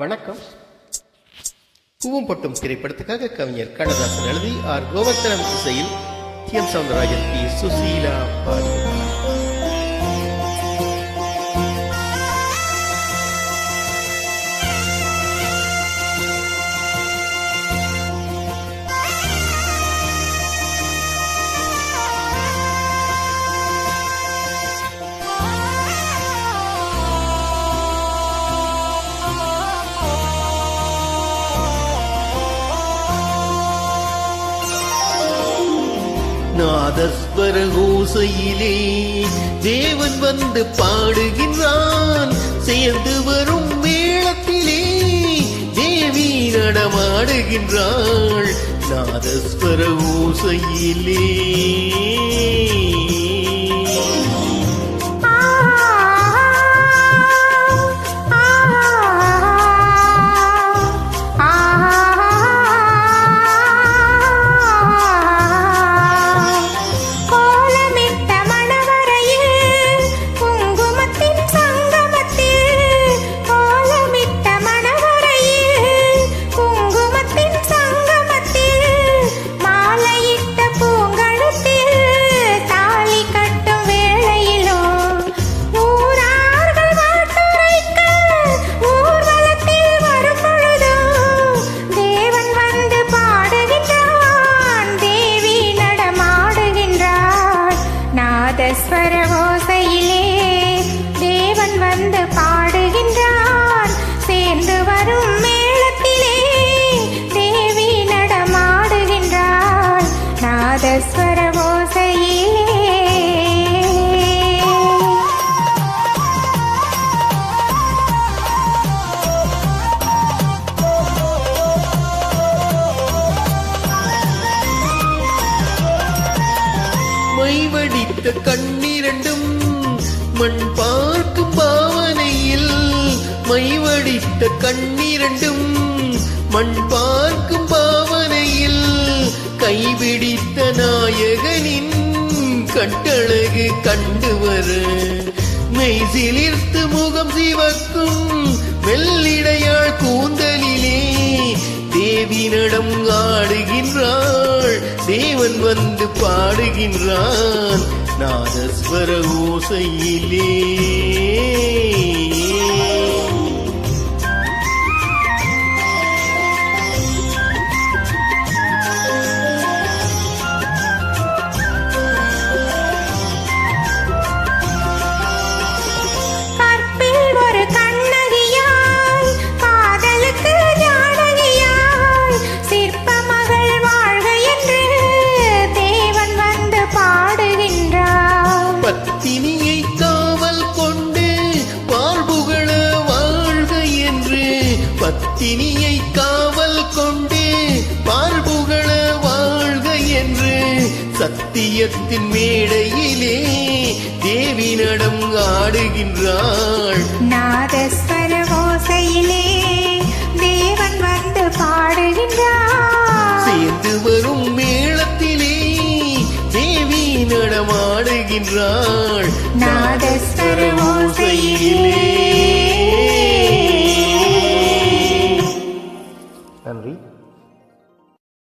வணக்கம். பூவும் பட்டும் திரைப்படத்துக்காக கவிஞர் கண்ணதாசன் எழுதி ஆர் கோவர்த்தனம் இசையில் டி.எம். சௌந்தரராஜன் பி. சுசீலா பாடினார். நாதஸ்வர ஓசையிலே தேவன் வந்து பாடுகின்றான். சேர்ந்து வரும் மேளத்திலே தேவி நடமாடுகின்றாள். நாதஸ்வர ஓசையிலே நாதஸ்வர ஓசையிலே தேவன் வந்து பாடுகின்றான். சேர்ந்து வரும் மேளத்திலே தேவி நடமாடுகின்றாள். நாதஸ்வர ஓசையிலே மைவடித்த கண்ணிரண்டும் மண் பார்க்கும் பாவனையில், மைவடித்த கண்ணிரண்டும் மண் பார்க்கும் பாவனையில், கைபிடித்த நாயகனின் கட்டழகு கண்டு வர மெய்சிலிர்த்து முகம் சிவக்கும் மெல்லிடையாள் கூந்தலிலே தேவி நடம் ஆடுகின்றாள். தேவன் வந்து பாடுகின்றான். நாதஸ்வர ஓசையிலே பத்தினியை காவல் கொண்டு வாழ்புகழ வாழ்க என்று, பத்தினியை காவல் கொண்டு வாழ்புகழ வாழ்க என்று சத்தியத்தின் மேடையிலே தேவி நடம் ஆடுகின்றாள். நாதஸ்வர ஓசையிலே தேவன் வந்து பாடுகின்றான். சேர்ந்து வரும் மேளத்திலே தேவி நடமாடுகின்றாள். நாதஸ்வர ஓசையிலே